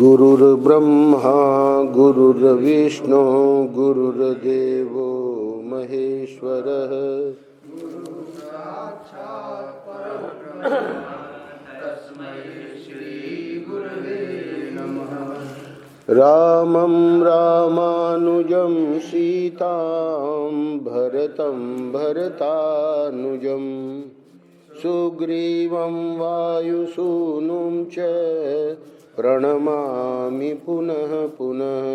गुरुर्ब्रह्मा गुरुर्विष्णु गुरुर्देवो महेश्वरः। रामं रामानुजं सीतां भरतं भरतानुजं सुग्रीवं वायुसूनुं च प्रणमामि पुनः पुनः।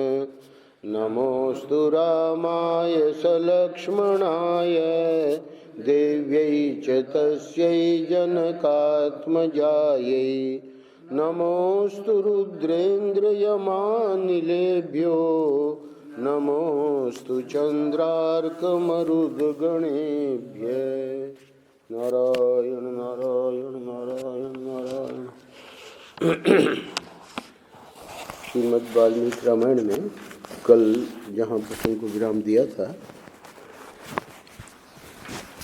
नमोऽस्तु रामाय सलक्ष्मणाय देव्यै च तस्यै जनकात्मजायै। नमोऽस्तु रुद्रेन्द्रयमानिलेभ्यो नमोऽस्तु चन्द्रार्कमरुद्गणेभ्यः। नारायण नारायण नारायण नारायण। श्रीमद् वाल्मीकि रामायण में कल जहाँ प्रसंग को विराम दिया था,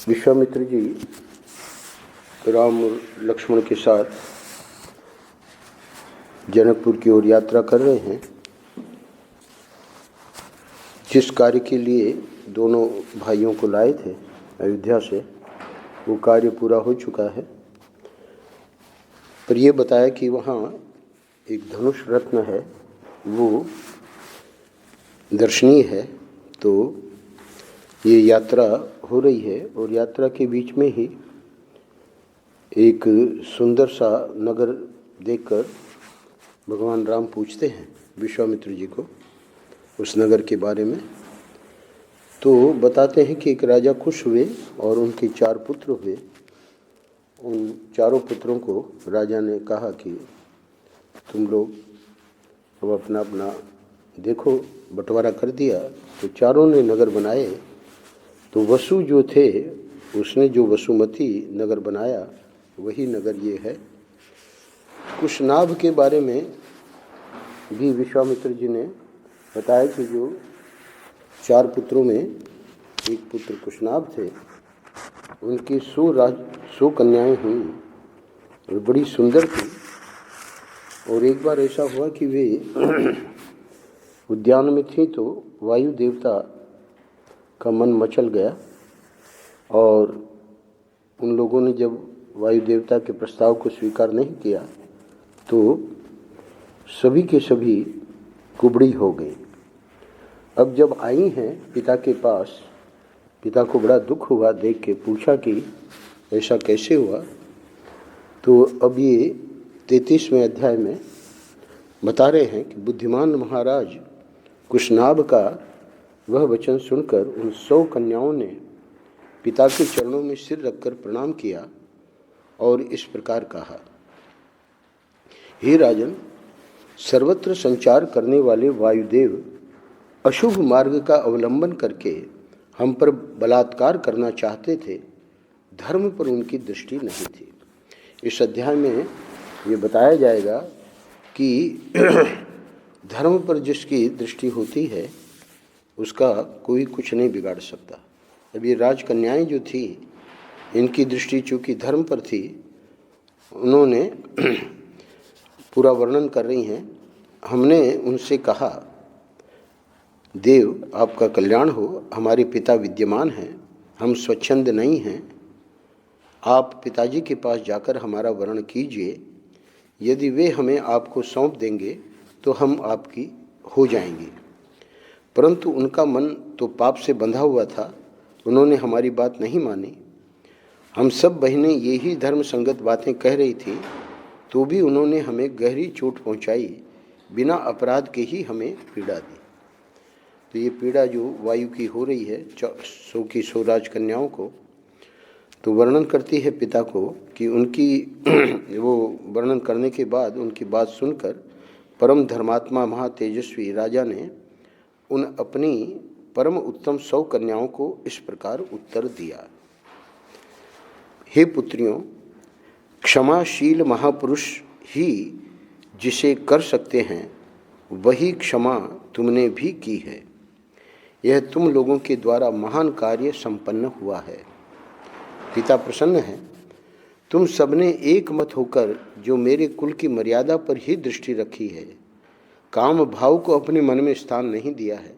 विश्वामित्र जी राम और लक्ष्मण के साथ जनकपुर की ओर यात्रा कर रहे हैं। जिस कार्य के लिए दोनों भाइयों को लाए थे अयोध्या से, वो कार्य पूरा हो चुका है। पर ये बताया कि वहाँ एक धनुष रत्न है, वो दर्शनीय है। तो ये यात्रा हो रही है और यात्रा के बीच में ही एक सुंदर सा नगर देखकर भगवान राम पूछते हैं विश्वामित्र जी को उस नगर के बारे में। तो बताते हैं कि एक राजा खुश हुए और उनके 4 पुत्र हुए। उन चारों पुत्रों को राजा ने कहा कि तुम लोग अब अपना अपना देखो, बंटवारा कर दिया। तो चारों ने नगर बनाए। तो वसु जो थे, उसने जो वसुमती नगर बनाया, वही नगर ये है। कुशनाभ के बारे में भी विश्वामित्र जी ने बताया कि जो 4 पुत्रों में एक पुत्र कुशनाभ थे, उनकी 100 कन्याएं हुई और बड़ी सुंदर थी। और एक बार ऐसा हुआ कि वे उद्यान में थी तो वायु देवता का मन मचल गया और उन लोगों ने जब वायु देवता के प्रस्ताव को स्वीकार नहीं किया तो सभी के सभी कुबड़ी हो गई। अब जब आई हैं पिता के पास, पिता को बड़ा दुख हुआ, देख के पूछा कि ऐसा कैसे हुआ। तो अब ये 33वें अध्याय में बता रहे हैं कि बुद्धिमान महाराज कुशनाभ का वह वचन सुनकर उन 100 कन्याओं ने पिता के चरणों में सिर रखकर प्रणाम किया और इस प्रकार कहा, हे राजन, सर्वत्र संचार करने वाले वायुदेव अशुभ मार्ग का अवलंबन करके हम पर बलात्कार करना चाहते थे। धर्म पर उनकी दृष्टि नहीं थी। इस अध्याय में ये बताया जाएगा कि धर्म पर जिसकी दृष्टि होती है उसका कोई कुछ नहीं बिगाड़ सकता। अब ये राजकन्याएं जो थी, इनकी दृष्टि चूँकि धर्म पर थी, उन्होंने पूरा वर्णन कर रही हैं। हमने उनसे कहा, देव आपका कल्याण हो, हमारे पिता विद्यमान हैं, हम स्वच्छंद नहीं हैं। आप पिताजी के पास जाकर हमारा वर्ण कीजिए। यदि वे हमें आपको सौंप देंगे तो हम आपकी हो जाएंगे। परंतु उनका मन तो पाप से बंधा हुआ था, उन्होंने हमारी बात नहीं मानी। हम सब बहनें यही धर्म संगत बातें कह रही थी तो भी उन्होंने हमें गहरी चोट पहुंचाई, बिना अपराध के ही हमें पीड़ा दी। तो ये पीड़ा जो वायु की हो रही है 100 की 100 राजकन्याओं को, तो वर्णन करती है पिता को कि उनकी वो वर्णन करने के बाद उनकी बात सुनकर परम धर्मात्मा महातेजस्वी राजा ने उन अपनी परम उत्तम 100 कन्याओं को इस प्रकार उत्तर दिया, हे पुत्रियों, क्षमाशील महापुरुष ही जिसे कर सकते हैं वही क्षमा तुमने भी की है। यह तुम लोगों के द्वारा महान कार्य संपन्न हुआ है। पिता प्रसन्न है। तुम सबने एक मत होकर जो मेरे कुल की मर्यादा पर ही दृष्टि रखी है, काम भाव को अपने मन में स्थान नहीं दिया है,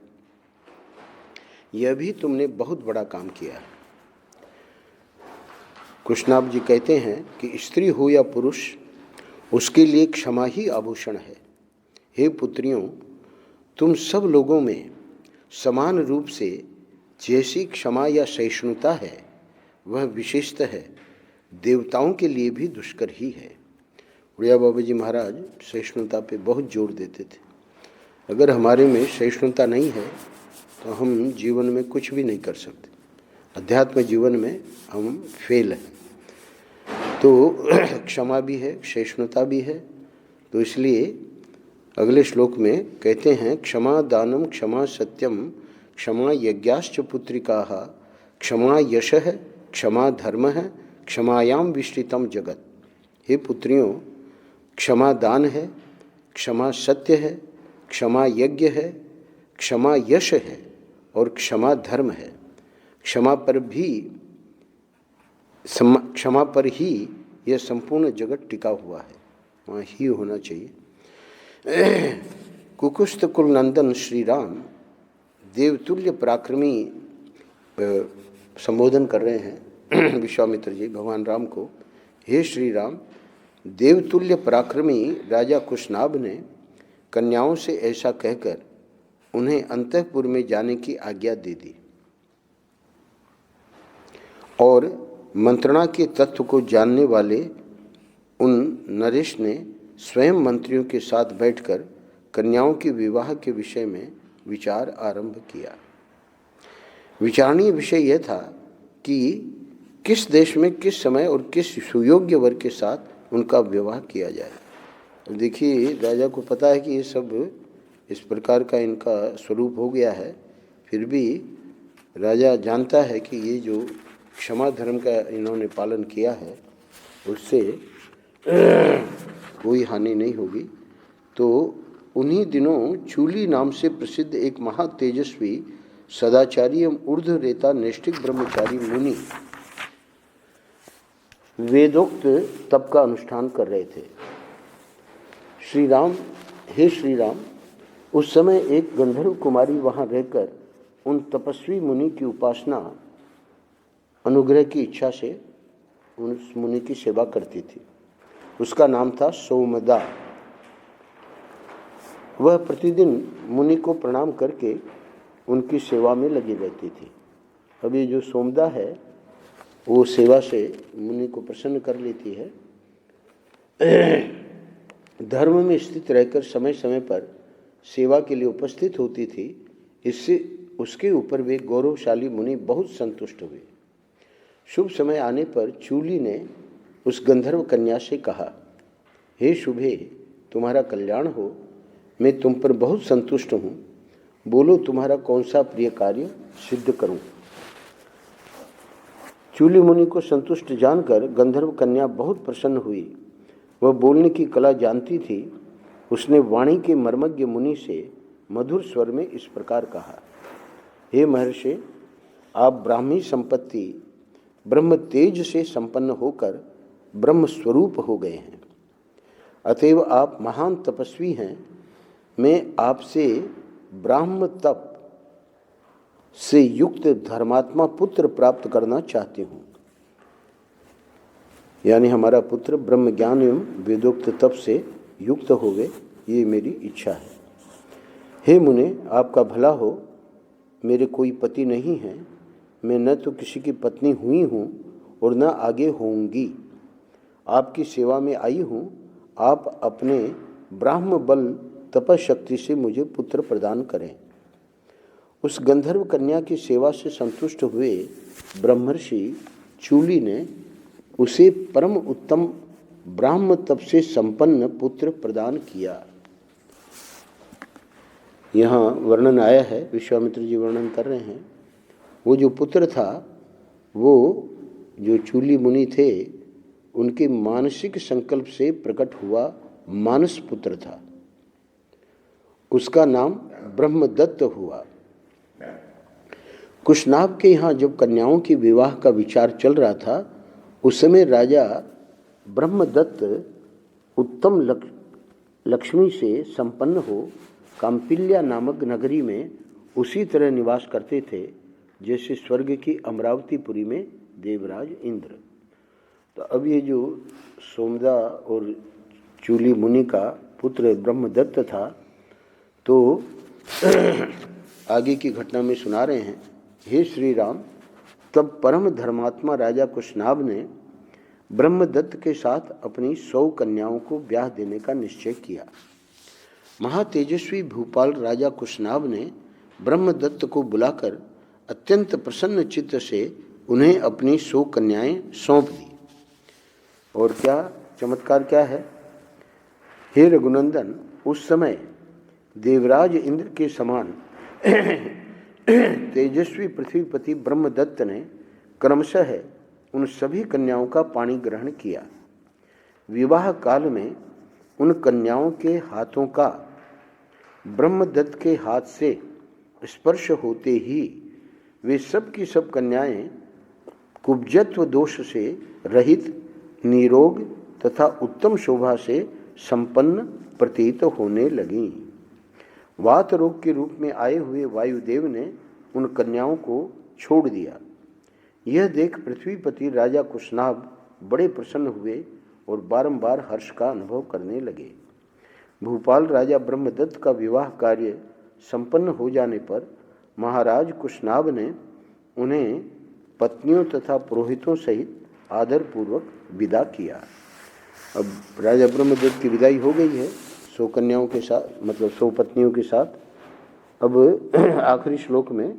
यह भी तुमने बहुत बड़ा काम किया है। कृष्णाब जी कहते हैं कि स्त्री हो या पुरुष, उसके लिए क्षमा ही आभूषण है। हे पुत्रियों, तुम सब लोगों में समान रूप से जैसी क्षमा या सहिष्णुता है, वह विशेषतः है देवताओं के लिए भी दुष्कर ही है। उड़िया बाबा जी महाराज सहिष्णुता पे बहुत जोर देते थे। अगर हमारे में सहिष्णुता नहीं है तो हम जीवन में कुछ भी नहीं कर सकते, अध्यात्म जीवन में हम फेल हैं। तो क्षमा भी है, सहिष्णुता भी है। तो इसलिए अगले श्लोक में कहते हैं, क्षमा दानम, क्षमा सत्यम, क्षमा यज्ञाश्च पुत्रिकाः, क्षमा यशः, क्षमा धर्म है, क्षमायाम विष्टितम जगत। हे पुत्रियों, क्षमा दान है, क्षमा सत्य है, क्षमा यज्ञ है, क्षमा यश है और क्षमा धर्म है। क्षमा पर ही यह संपूर्ण जगत टिका हुआ है, वहाँ ही होना चाहिए। कुकुस्त कुल नंदन श्री राम देवतुल्य पराक्रमी संबोधन कर रहे हैं विश्वामित्र जी भगवान राम को। हे श्री राम, देवतुल्य पराक्रमी राजा कुशनाभ ने कन्याओं से ऐसा कहकर उन्हें अंतःपुर में जाने की आज्ञा दे दी और मंत्रणा के तत्व को जानने वाले उन नरेश ने स्वयं मंत्रियों के साथ बैठकर कन्याओं के विवाह के विषय में विचार आरंभ किया। विचारणीय विषय यह था कि किस देश में किस समय और किस सुयोग्य वर के साथ उनका विवाह किया जाए। देखिए, राजा को पता है कि ये सब इस प्रकार का इनका स्वरूप हो गया है, फिर भी राजा जानता है कि ये जो क्षमा धर्म का इन्होंने पालन किया है उससे कोई हानि नहीं होगी। तो उन्हीं दिनों चूली नाम से प्रसिद्ध एक महातेजस्वी सदाचारी एवं ऊर्ध्व रेता नैष्ठिक ब्रह्मचारी मुनि वेदोक्त तप का अनुष्ठान कर रहे थे। श्री राम, हे श्री राम, उस समय एक गंधर्व कुमारी वहाँ रहकर उन तपस्वी मुनि की उपासना अनुग्रह की इच्छा से उस मुनि की सेवा करती थी। उसका नाम था सोमदा। वह प्रतिदिन मुनि को प्रणाम करके उनकी सेवा में लगी रहती थी। अब ये जो सोमदा है वो सेवा से मुनि को प्रसन्न कर लेती है। धर्म में स्थित रहकर समय समय पर सेवा के लिए उपस्थित होती थी। इससे उसके ऊपर वे गौरवशाली मुनि बहुत संतुष्ट हुए। शुभ समय आने पर चूली ने उस गंधर्व कन्या से कहा, हे शुभे, तुम्हारा कल्याण हो, मैं तुम पर बहुत संतुष्ट हूँ। बोलो, तुम्हारा कौन सा प्रिय कार्य सिद्ध करूँ। चूली मुनि को संतुष्ट जानकर गंधर्व कन्या बहुत प्रसन्न हुई। वह बोलने की कला जानती थी। उसने वाणी के मर्मज्ञ मुनि से मधुर स्वर में इस प्रकार कहा, हे महर्षि, आप ब्राह्मी संपत्ति ब्रह्म तेज से संपन्न होकर ब्रह्म स्वरूप हो गए हैं। अतएव आप महान तपस्वी हैं। मैं आपसे ब्राह्म तप से युक्त धर्मात्मा पुत्र प्राप्त करना चाहती हूँ। यानी हमारा पुत्र ब्रह्म ज्ञान एवं वेदोक्त तप से युक्त हो गए, ये मेरी इच्छा है। हे मुने, आपका भला हो। मेरे कोई पति नहीं है। मैं न तो किसी की पत्नी हुई हूँ और न आगे होऊंगी। आपकी सेवा में आई हूँ। आप अपने ब्राह्म बल तपशक्ति से मुझे पुत्र प्रदान करें। उस गंधर्व कन्या की सेवा से संतुष्ट हुए ब्रह्मर्षि चूली ने उसे परम उत्तम ब्राह्म तप से संपन्न पुत्र प्रदान किया। यहाँ वर्णन आया है, विश्वामित्र जी वर्णन कर रहे हैं। वो जो पुत्र था, वो जो चूली मुनि थे, उनके मानसिक संकल्प से प्रकट हुआ मानस पुत्र था। उसका नाम ब्रह्मदत्त हुआ। कुशनाभ के यहाँ जब कन्याओं के विवाह का विचार चल रहा था, उस समय राजा ब्रह्मदत्त उत्तम लक्ष्मी से संपन्न हो काम्पिल्या नामक नगरी में उसी तरह निवास करते थे जैसे स्वर्ग की अमरावतीपुरी में देवराज इंद्र। तो अब ये जो सोमदा और चूली मुनि का पुत्र ब्रह्मदत्त था, तो आगे की घटना में सुना रहे हैं। हे श्री राम, तब परम धर्मात्मा राजा कुशनाभ ने ब्रह्मदत्त के साथ अपनी 100 कन्याओं को ब्याह देने का निश्चय किया। महातेजस्वी भूपाल राजा कुशनाभ ने ब्रह्मदत्त को बुलाकर अत्यंत प्रसन्न चित्त से उन्हें अपनी 100 कन्याएं सौंप दी। और क्या चमत्कार क्या है? हे रघुनंदन, उस समय देवराज इंद्र के समान तेजस्वी पृथ्वीपति ब्रह्मदत्त ने क्रमशः उन सभी कन्याओं का पाणी ग्रहण किया। विवाह काल में उन कन्याओं के हाथों का ब्रह्मदत्त के हाथ से स्पर्श होते ही वे सब की सब कन्याएं कुब्जत्व दोष से रहित, निरोग तथा उत्तम शोभा से संपन्न प्रतीत होने लगीं। वात रोग के रूप में आए हुए वायुदेव ने उन कन्याओं को छोड़ दिया। यह देख पृथ्वीपति राजा कुशनाभ बड़े प्रसन्न हुए और बारंबार हर्ष का अनुभव करने लगे। भूपाल राजा ब्रह्मदत्त का विवाह कार्य संपन्न हो जाने पर महाराज कुशनाभ ने उन्हें पत्नियों तथा पुरोहितों सहित आदरपूर्वक विदा किया। अब राजा ब्रह्मदत्त की विदाई हो गई है 100 कन्याओं के साथ, मतलब 100 पत्नियों के साथ। अब आखिरी श्लोक में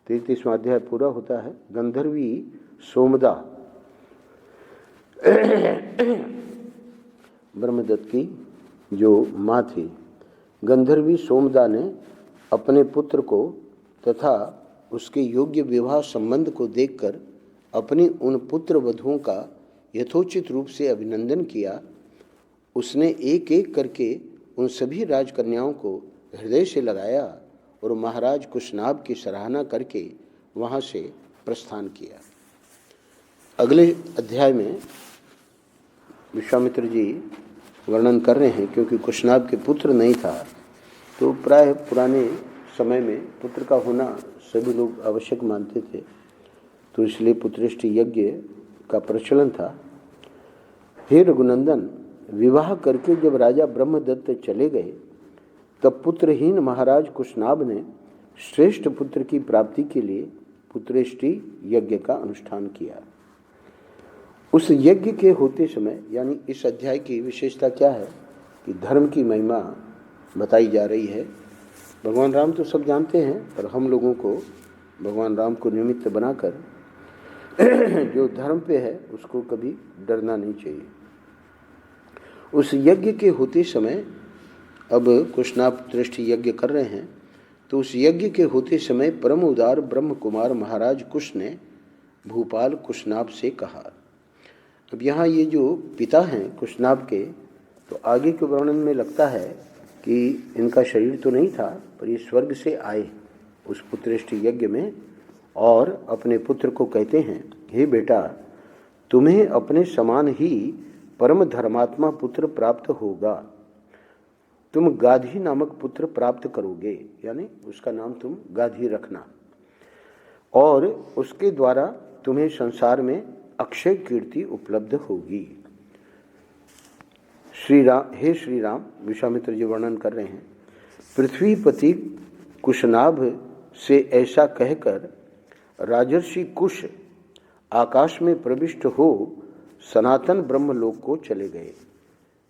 33वां अध्याय पूरा होता है। गंधर्वी सोमदा ब्रह्मदत्त की जो माँ थी, गंधर्वी सोमदा ने अपने पुत्र को तथा उसके योग्य विवाह संबंध को देखकर अपनी उन पुत्र वधुओं का यथोचित रूप से अभिनंदन किया। उसने एक एक करके उन सभी राजकन्याओं को हृदय से लगाया और महाराज कुशनाभ की सराहना करके वहाँ से प्रस्थान किया। अगले अध्याय में विश्वामित्र जी वर्णन कर रहे हैं, क्योंकि कुशनाभ के पुत्र नहीं था तो प्राय पुराने समय में पुत्र का होना सभी लोग आवश्यक मानते थे, तो इसलिए पुत्रेष्टि यज्ञ का प्रचलन था। हे रघुनंदन, विवाह करके जब राजा ब्रह्मदत्त चले गए तब पुत्रहीन महाराज कुशनाभ ने श्रेष्ठ पुत्र की प्राप्ति के लिए पुत्रेष्टि यज्ञ का अनुष्ठान किया। उस यज्ञ के होते समय, यानी इस अध्याय की विशेषता क्या है कि धर्म की महिमा बताई जा रही है। भगवान राम तो सब जानते हैं, पर हम लोगों को भगवान राम को निमित्त बनाकर जो धर्म पे है उसको कभी डरना नहीं चाहिए। उस यज्ञ के होते समय, अब कुशनाभ पुत्रेष्टि यज्ञ कर रहे हैं, तो उस यज्ञ के होते समय परम उदार ब्रह्म कुमार महाराज कुश ने भूपाल कुशनाभ से कहा। अब यहाँ ये जो पिता हैं कुशनाभ के, तो आगे के वर्णन में लगता है कि इनका शरीर तो नहीं था, पर ये स्वर्ग से आए उस पुत्रेष्टि यज्ञ में और अपने पुत्र को कहते हैं, हे बेटा, तुम्हें अपने समान ही परम धर्मात्मा पुत्र प्राप्त होगा। तुम गाधी नामक पुत्र प्राप्त करोगे, यानी उसका नाम तुम गाधी रखना, और उसके द्वारा तुम्हें संसार में अक्षय कीर्ति उपलब्ध होगी। हे श्री राम, विश्वामित्र जी वर्णन कर रहे हैं, पृथ्वीपति कुशनाभ से ऐसा कहकर राजर्षि कुश आकाश में प्रविष्ट हो सनातन ब्रह्मलोक को चले गए।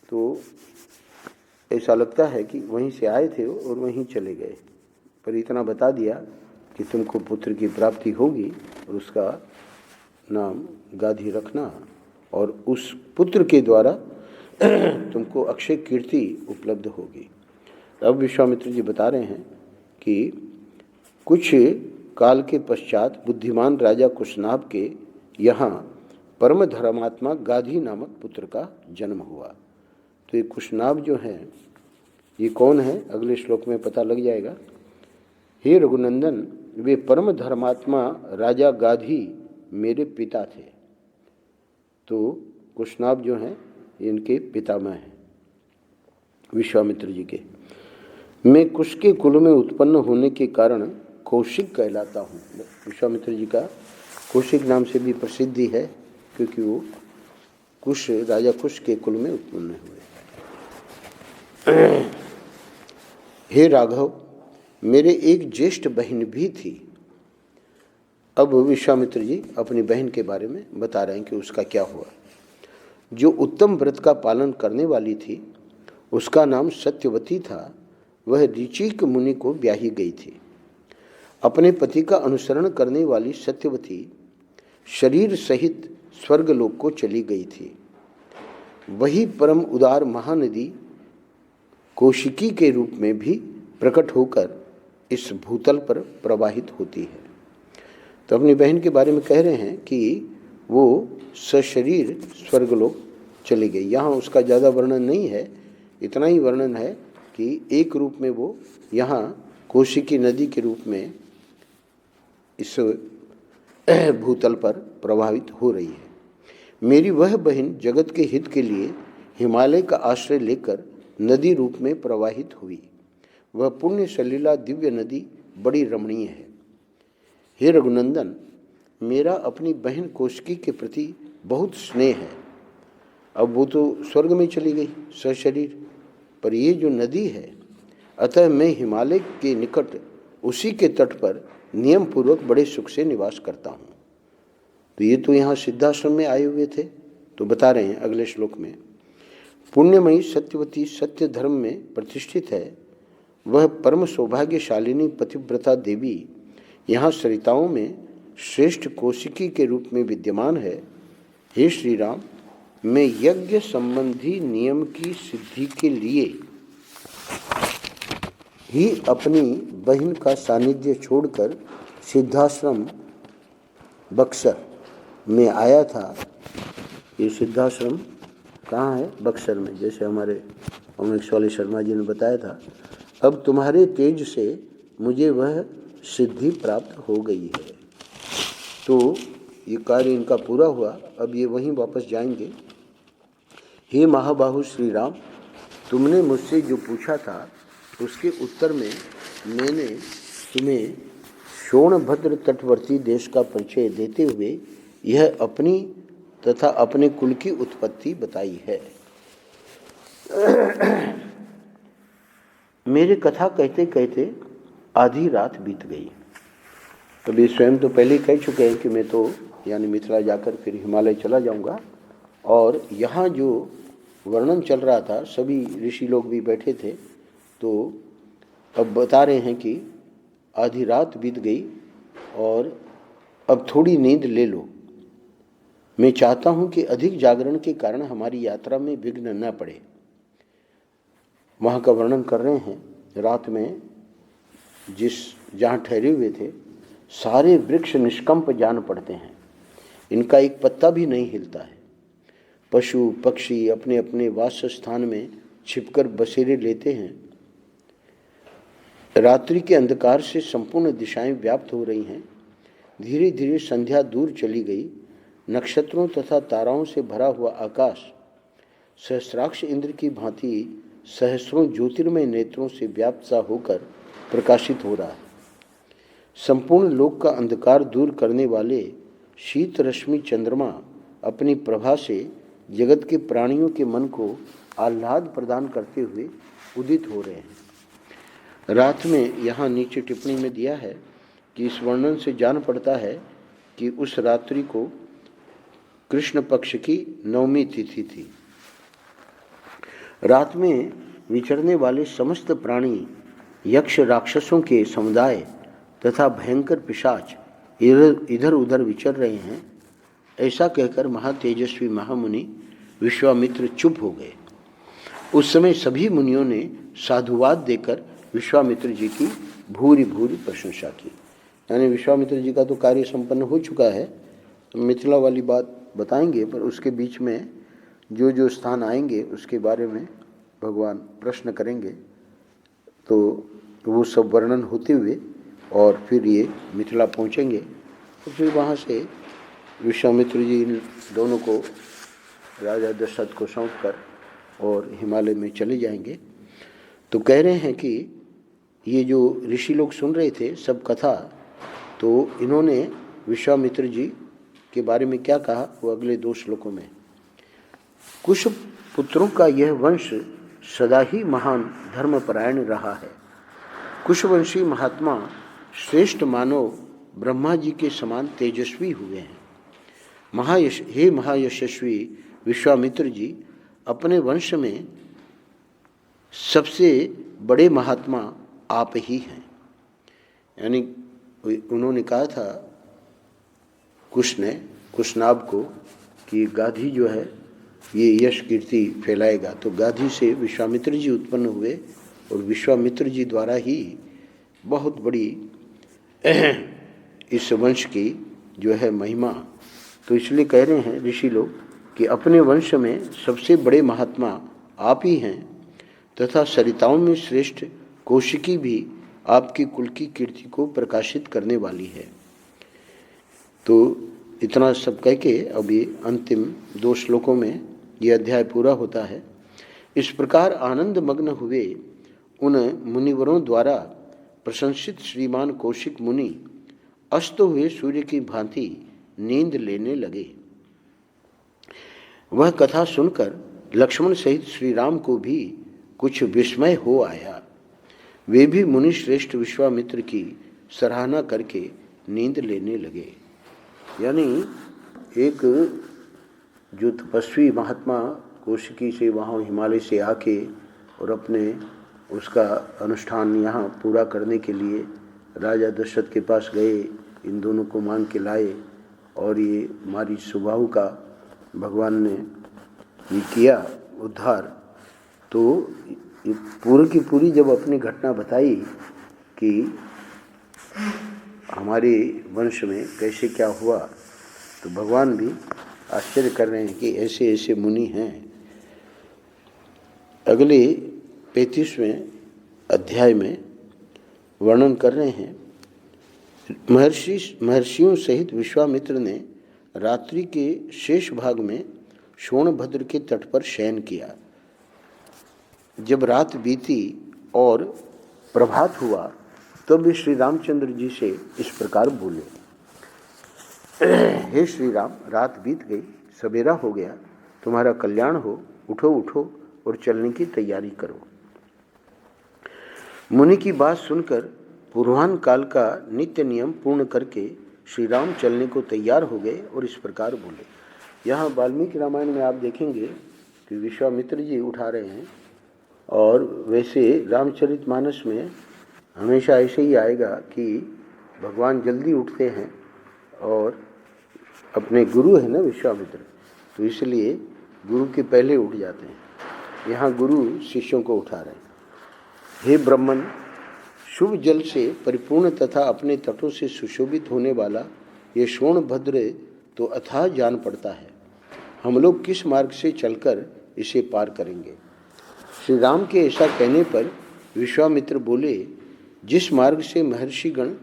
तो ऐसा लगता है कि वहीं से आए थे और वहीं चले गए, पर इतना बता दिया कि तुमको पुत्र की प्राप्ति होगी और उसका नाम गाधी रखना, और उस पुत्र के द्वारा तुमको अक्षय कीर्ति उपलब्ध होगी। अब विश्वामित्र जी बता रहे हैं कि कुछ काल के पश्चात बुद्धिमान राजा कुशनाभ के यहाँ परम धर्मात्मा गाधी नामक पुत्र का जन्म हुआ। तो ये कुशनाभ जो हैं, ये कौन है अगले श्लोक में पता लग जाएगा। हे रघुनंदन, वे परम धर्मात्मा राजा गाधी मेरे पिता थे। तो कुशनाभ जो हैं इनके पितामह हैं। विश्वामित्र जी के, मैं कुश के कुल में उत्पन्न होने के कारण कौशिक कहलाता हूँ। विश्वामित्र जी का कौशिक नाम से भी प्रसिद्धि है, क्योंकि वो कुश, राजा कुश के कुल में उत्पन्न हुए। हे राघव, मेरे एक ज्येष्ठ बहन भी थी। अब विश्वामित्र जी अपनी बहन के बारे में बता रहे हैं कि उसका क्या हुआ। जो उत्तम व्रत का पालन करने वाली थी, उसका नाम सत्यवती था। वह ऋचिक मुनि को ब्याही गई थी। अपने पति का अनुसरण करने वाली सत्यवती शरीर सहित स्वर्गलोक को चली गई थी। वही परम उदार महानदी कौशिकी के रूप में भी प्रकट होकर इस भूतल पर प्रवाहित होती है। तो अपनी बहन के बारे में कह रहे हैं कि वो सशरीर स्वर्गलोक चली गई। यहाँ उसका ज़्यादा वर्णन नहीं है, इतना ही वर्णन है कि एक रूप में वो यहाँ कौशिकी नदी के रूप में इस भूतल पर प्रभावित हो रही है। मेरी वह बहन जगत के हित के लिए हिमालय का आश्रय लेकर नदी रूप में प्रवाहित हुई। वह पुण्य सलीला दिव्य नदी बड़ी रमणीय है। हे रघुनंदन, मेरा अपनी बहन कौशिकी के प्रति बहुत स्नेह है। अब वो तो स्वर्ग में चली गई सशरीर, पर ये जो नदी है, अतः मैं हिमालय के निकट उसी के तट पर नियम पूर्वक बड़े सुख से निवास करता हूँ। तो ये तो यहाँ सिद्धाश्रम में आए हुए थे, तो बता रहे हैं अगले श्लोक में, पुण्यमयी सत्यवती सत्य धर्म में प्रतिष्ठित है। वह परम सौभाग्यशालिनी पतिव्रता देवी यहाँ सरिताओं में श्रेष्ठ कौशिकी के रूप में विद्यमान है। हे श्री राम, मैं यज्ञ संबंधी नियम की सिद्धि के लिए ही अपनी बहन का सानिध्य छोड़कर सिद्धाश्रम बक्सर में आया था। ये सिद्धाश्रम कहाँ है? बक्सर में, जैसे हमारे ओमेश वाले शर्मा जी ने बताया था। अब तुम्हारे तेज से मुझे वह सिद्धि प्राप्त हो गई है। तो ये कार्य इनका पूरा हुआ, अब ये वहीं वापस जाएंगे। हे महाबाहु श्री राम, तुमने मुझसे जो पूछा था उसके उत्तर में मैंने तुम्हें शोणभद्र तटवर्ती देश का परिचय देते हुए यह अपनी तथा अपने कुल की उत्पत्ति बताई है। मेरे कथा कहते कहते आधी रात बीत गई। तब ये स्वयं तो पहले ही कह चुके हैं कि मैं तो यानी मिथिला जाकर फिर हिमालय चला जाऊंगा, और यहाँ जो वर्णन चल रहा था सभी ऋषि लोग भी बैठे थे। तो अब बता रहे हैं कि आधी रात बीत गई और अब थोड़ी नींद ले लो। मैं चाहता हूँ कि अधिक जागरण के कारण हमारी यात्रा में विघ्न न पड़े। वहाँ का वर्णन कर रहे हैं। रात में जहाँ ठहरे हुए थे सारे वृक्ष निष्कंप जान पड़ते हैं, इनका एक पत्ता भी नहीं हिलता है। पशु पक्षी अपने अपने वास स्थान में छिपकर बसेरे लेते हैं। रात्रि के अंधकार से संपूर्ण दिशाएं व्याप्त हो रही हैं। धीरे धीरे संध्या दूर चली गई। नक्षत्रों तथा ताराओं से भरा हुआ आकाश सहस्राक्ष इंद्र की भांति सहस्रों ज्योतिर्मय नेत्रों से व्याप्त सा होकर प्रकाशित हो रहा है। संपूर्ण लोक का अंधकार दूर करने वाले शीत रश्मि चंद्रमा अपनी प्रभा से जगत के प्राणियों के मन को आह्लाद प्रदान करते हुए उदित हो रहे हैं। रात में यहाँ नीचे टिप्पणी में दिया है कि इस वर्णन से जान पड़ता है कि उस रात्रि को कृष्ण पक्ष की नवमी तिथि थी। रात में विचरने वाले समस्त प्राणी यक्ष राक्षसों के समुदाय तथा भयंकर पिशाच इधर उधर विचर रहे हैं। ऐसा कहकर महातेजस्वी महामुनि विश्वामित्र चुप हो गए। उस समय सभी मुनियों ने साधुवाद देकर विश्वामित्र जी की भूरी भूरी प्रशंसा की। यानी विश्वामित्र जी का तो कार्य संपन्न हो चुका है। तो मिथिला वाली बात बताएंगे, पर उसके बीच में जो जो स्थान आएंगे उसके बारे में भगवान प्रश्न करेंगे। तो वो सब वर्णन होते हुए और फिर ये मिथिला पहुँचेंगे। तो फिर वहाँ से विश्वामित्र जी इन दोनों को राजा दशरथ को सौंप कर और हिमालय में चले जाएंगे। तो कह रहे हैं कि ये जो ऋषि लोग सुन रहे थे सब कथा, तो इन्होंने विश्वामित्र जी के बारे में क्या कहा वो अगले 2 श्लोकों में। कुश पुत्रों का यह वंश सदा ही महान धर्मपरायण रहा है। कुशवंशी महात्मा श्रेष्ठ मानव ब्रह्मा जी के समान तेजस्वी हुए हैं। हे महायशस्वी विश्वामित्र जी, अपने वंश में सबसे बड़े महात्मा आप ही हैं। यानी उन्होंने कहा था कुशनाभ को कि गाधी जो है ये यश कीर्ति फैलाएगा, तो गाधी से विश्वामित्र जी उत्पन्न हुए और विश्वामित्र जी द्वारा ही बहुत बड़ी इस वंश की जो है महिमा। तो इसलिए कह रहे हैं ऋषि लोग कि अपने वंश में सबसे बड़े महात्मा आप ही हैं तथा सरिताओं में श्रेष्ठ कौशिकी भी आपकी कुल की कीर्ति को प्रकाशित करने वाली है। तो इतना सब कह के अब ये अंतिम 2 श्लोकों में ये अध्याय पूरा होता है। इस प्रकार आनंद मग्न हुए उन मुनिवरों द्वारा प्रशंसित श्रीमान कौशिक मुनि अस्त हुए सूर्य की भांति नींद लेने लगे। वह कथा सुनकर लक्ष्मण सहित श्री राम को भी कुछ विस्मय हो आया। वे भी मुनि श्रेष्ठ विश्वामित्र की सराहना करके नींद लेने लगे। यानी एक जो तपस्वी महात्मा कौशिकी से वहाँ हिमालय से आके और अपने उसका अनुष्ठान यहाँ पूरा करने के लिए राजा दशरथ के पास गए, इन दोनों को मांग के लाए और ये हमारी सुबाहु का भगवान ने ये किया उद्धार। तो पूरी की पूरी जब अपनी घटना बताई कि हमारे वंश में कैसे क्या हुआ, तो भगवान भी आश्चर्य कर रहे हैं कि ऐसे ऐसे मुनि हैं। अगले 35वें अध्याय में वर्णन कर रहे हैं, महर्षियों सहित विश्वामित्र ने रात्रि के शेष भाग में सोनभद्र के तट पर शयन किया। जब रात बीती और प्रभात हुआ तब वे श्री रामचंद्र जी से इस प्रकार बोले, हे श्री राम, रात बीत गई, सवेरा हो गया, तुम्हारा कल्याण हो, उठो उठो और चलने की तैयारी करो। मुनि की बात सुनकर पूर्वाह्न काल का नित्य नियम पूर्ण करके श्री राम चलने को तैयार हो गए और इस प्रकार बोले। यहाँ वाल्मीकि रामायण में आप देखेंगे कि विश्वामित्र जी उठा रहे हैं, और वैसे रामचरितमानस में हमेशा ऐसे ही आएगा कि भगवान जल्दी उठते हैं और अपने गुरु है ना विश्वामित्र, तो इसलिए गुरु के पहले उठ जाते हैं। यहाँ गुरु शिष्यों को उठा रहे हैं। हे ब्राह्मण, शुभ जल से परिपूर्ण तथा अपने तटों से सुशोभित होने वाला ये सोनभद्र तो अथाह जान पड़ता है। हम लोग किस मार्ग से चलकर इसे पार करेंगे? श्री राम के ऐसा कहने पर विश्वामित्र बोले, जिस मार्ग से महर्षिगण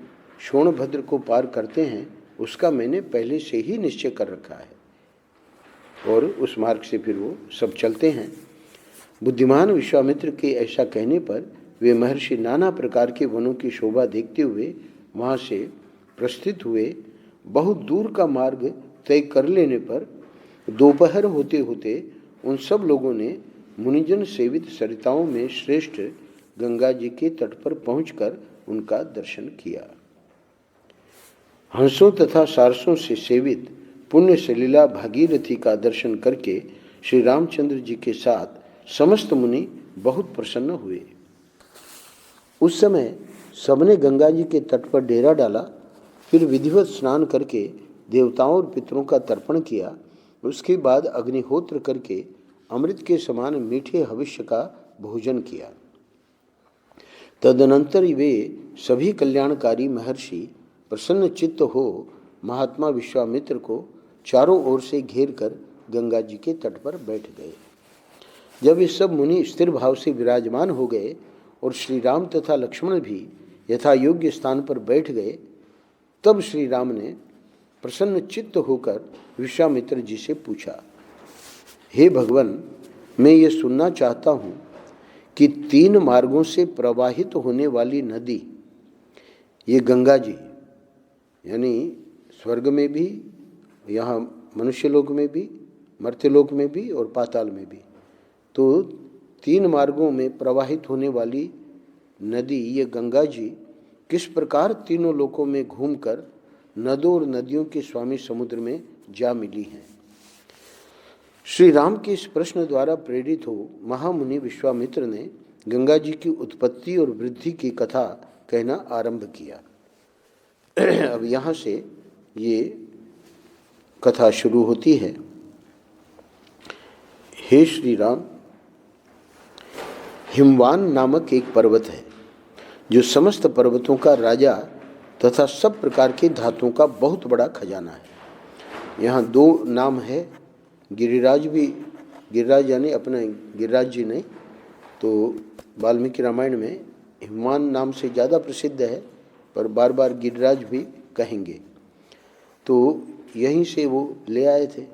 सोनभद्र को पार करते हैं उसका मैंने पहले से ही निश्चय कर रखा है, और उस मार्ग से फिर वो सब चलते हैं। बुद्धिमान विश्वामित्र के ऐसा कहने पर वे महर्षि नाना प्रकार के वनों की शोभा देखते हुए वहाँ से प्रस्थित हुए। बहुत दूर का मार्ग तय कर लेने पर दोपहर होते होते उन सब लोगों ने मुनिजन सेवित सरिताओं में श्रेष्ठ गंगा जी के तट पर पहुंचकर उनका दर्शन किया। हंसों तथा सारसों से सेवित पुण्य सलीला भागीरथी का दर्शन करके श्री रामचंद्र जी के साथ समस्त मुनि बहुत प्रसन्न हुए। उस समय सबने गंगा जी के तट पर डेरा डाला, फिर विधिवत स्नान करके देवताओं और पितरों का तर्पण किया। उसके बाद अग्निहोत्र करके अमृत के समान मीठे हविष्य का भोजन किया। तदनंतर वे सभी कल्याणकारी महर्षि प्रसन्न चित्त हो महात्मा विश्वामित्र को चारों ओर से घेर कर गंगा जी के तट पर बैठ गए। जब ये सब मुनि स्थिर भाव से विराजमान हो गए और श्री राम तथा लक्ष्मण भी यथा योग्य स्थान पर बैठ गए, तब श्री राम ने प्रसन्न चित्त होकर विश्वामित्र जी से पूछा, हे भगवान, मैं ये सुनना चाहता हूँ कि 3 मार्गों से प्रवाहित होने वाली नदी ये गंगा जी, यानी स्वर्ग में भी, यहाँ मनुष्य लोक में भी, मर्त्यलोक में भी और पाताल में भी, तो 3 मार्गों में प्रवाहित होने वाली नदी ये गंगा जी किस प्रकार तीनों लोकों में घूमकर नदों और नदियों के स्वामी समुद्र में जा मिली हैं। श्री राम के इस प्रश्न द्वारा प्रेरित हो महामुनि विश्वामित्र ने गंगा जी की उत्पत्ति और वृद्धि की कथा कहना आरंभ किया। अब यहाँ से ये कथा शुरू होती है। हे श्री राम, हिमवान नामक एक पर्वत है जो समस्त पर्वतों का राजा तथा सब प्रकार के धातुओं का बहुत बड़ा खजाना है। यहाँ 2 नाम है, गिरिराज भी, गिरिराज यानी अपना गिरिराज जी नहीं, तो वाल्मीकि रामायण में हिमवान नाम से ज़्यादा प्रसिद्ध है, पर बार बार गिरिराज भी कहेंगे। तो यहीं से वो ले आए थे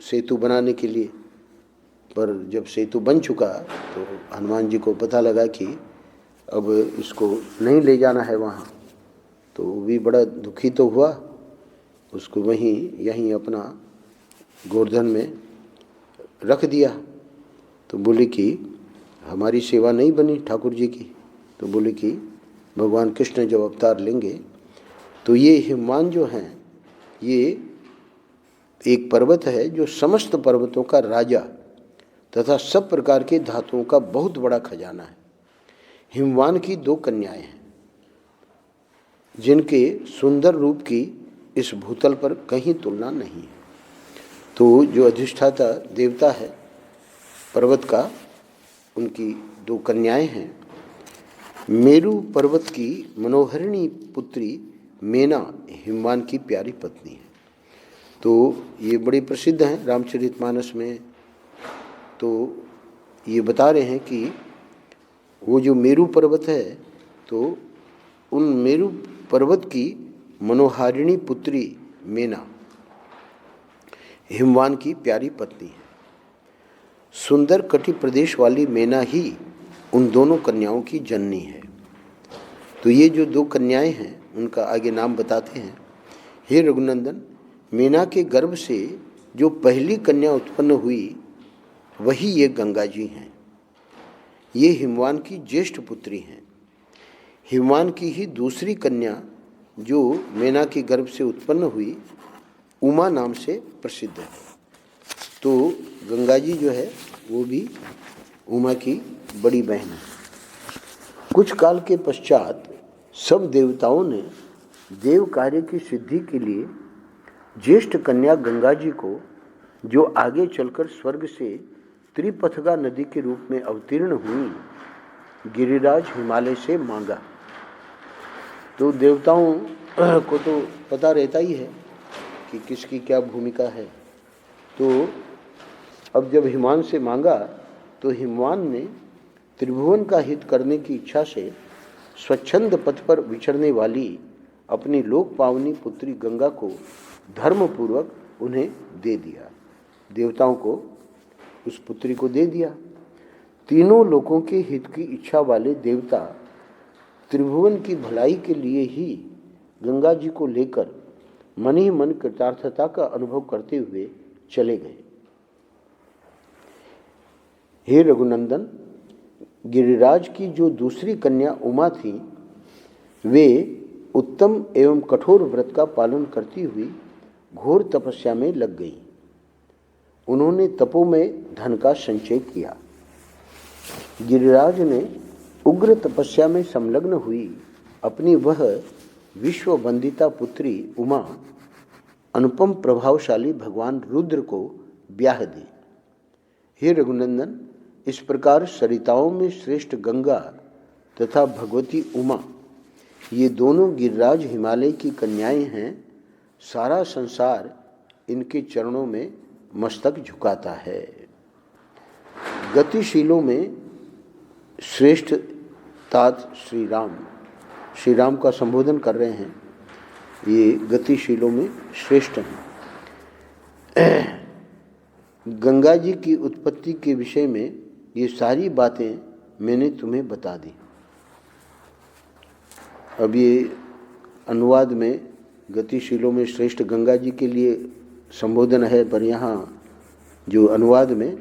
सेतु बनाने के लिए, पर जब सेतु बन चुका तो हनुमान जी को पता लगा कि अब इसको नहीं ले जाना है वहाँ, तो वो भी बड़ा दुखी तो हुआ। उसको यहीं अपना गोवर्धन में रख दिया। तो बोले कि हमारी सेवा नहीं बनी ठाकुर जी की। तो बोले कि भगवान कृष्ण जब अवतार लेंगे तो ये हिमवान जो हैं, ये एक पर्वत है जो समस्त पर्वतों का राजा तथा सब प्रकार के धातुओं का बहुत बड़ा खजाना है। हिमवान की 2 कन्याएं हैं जिनके सुंदर रूप की इस भूतल पर कहीं तुलना नहीं है। तो जो अधिष्ठाता देवता है पर्वत का, उनकी 2 कन्याएं हैं। मेरु पर्वत की मनोहरिणी पुत्री मेना हिमवान की प्यारी पत्नी है। तो ये बड़े प्रसिद्ध हैं रामचरितमानस में। तो ये बता रहे हैं कि वो जो मेरु पर्वत है, तो उन मेरु पर्वत की मनोहारिणी पुत्री मेना हिमवान की प्यारी पत्नी है। सुंदर कटि प्रदेश वाली मेना ही उन दोनों कन्याओं की जननी है। तो ये जो 2 कन्याएं हैं उनका आगे नाम बताते हैं। हे रघुनंदन, मेना के गर्भ से जो पहली कन्या उत्पन्न हुई वही ये गंगा जी हैं। ये हिमवान की ज्येष्ठ पुत्री हैं। हिमवान की ही दूसरी कन्या जो मेना के गर्भ से उत्पन्न हुई उमा नाम से प्रसिद्ध है। तो गंगा जी जो है वो भी उमा की बड़ी बहन है। कुछ काल के पश्चात सब देवताओं ने देव कार्य की सिद्धि के लिए ज्येष्ठ कन्या गंगा जी को, जो आगे चलकर स्वर्ग से त्रिपथगा नदी के रूप में अवतीर्ण हुई, गिरिराज हिमालय से मांगा। तो देवताओं को तो पता रहता ही है कि किसकी क्या भूमिका है। तो अब जब हिमवान से मांगा तो हिमवान ने त्रिभुवन का हित करने की इच्छा से स्वच्छंद पथ पर विचरने वाली अपनी लोक पावनी पुत्री गंगा को धर्मपूर्वक उन्हें दे दिया। देवताओं को उस पुत्री को दे दिया। तीनों लोकों के हित की इच्छा वाले देवता त्रिभुवन की भलाई के लिए ही गंगा जी को लेकर मन ही मन कृतार्थता का अनुभव करते हुए चले गए। हे रघुनंदन, गिरिराज की जो दूसरी कन्या उमा थी, वे उत्तम एवं कठोर व्रत का पालन करती हुई घोर तपस्या में लग गई। उन्होंने तपो में धन का संचय किया। गिरिराज ने उग्र तपस्या में संलग्न हुई अपनी वह विश्व वंदिता पुत्री उमा अनुपम प्रभावशाली भगवान रुद्र को ब्याह दी। हे रघुनंदन, इस प्रकार सरिताओं में श्रेष्ठ गंगा तथा भगवती उमा, ये दोनों गिरिराज हिमालय की कन्याएं हैं। सारा संसार इनके चरणों में मस्तक झुकाता है। गतिशीलों में श्रेष्ठ तात श्री राम का संबोधन कर रहे हैं। ये गतिशीलों में श्रेष्ठ हैं। गंगा जी की उत्पत्ति के विषय में ये सारी बातें मैंने तुम्हें बता दी। अब ये अनुवाद में गतिशीलों में श्रेष्ठ गंगा जी के लिए संबोधन है, पर यहाँ जो अनुवाद में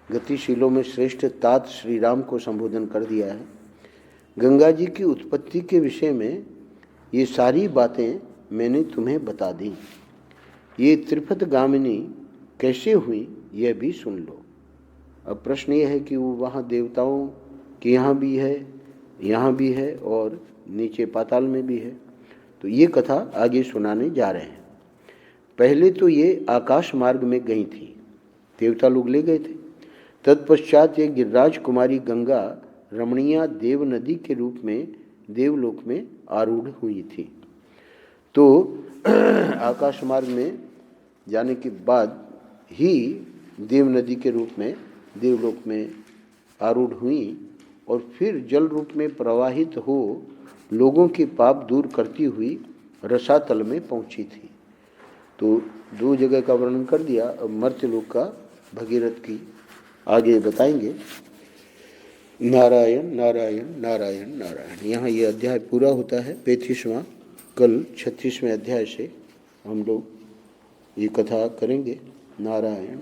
गतिशीलों में श्रेष्ठ तात श्री राम को संबोधन कर दिया है। गंगा जी की उत्पत्ति के विषय में ये सारी बातें मैंने तुम्हें बता दी। ये त्रिपथ गामिनी कैसे हुई यह भी सुन लो। अब प्रश्न ये है कि वो वहाँ देवताओं के यहाँ भी है और नीचे पाताल में भी है। तो ये कथा आगे सुनाने जा रहे हैं। पहले तो ये आकाश मार्ग में गई थी, देवता लोग ले गए थे। तत्पश्चात ये गिरिराज कुमारी गंगा रमणीया देव नदी के रूप में देवलोक में आरूढ़ हुई थी। तो आकाश मार्ग में जाने के बाद ही देव नदी के रूप में देवलोक में आरूढ़ हुई और फिर जल रूप में प्रवाहित हो लोगों के पाप दूर करती हुई रसातल में पहुंची थी। तो दो जगह का वर्णन कर दिया। अब मर्त्यलोक का भगीरथ की आगे बताएंगे। नारायण नारायण नारायण नारायण। यहाँ ये अध्याय पूरा होता है 35वां। कल 36वें अध्याय से हम लोग ये कथा करेंगे। नारायण।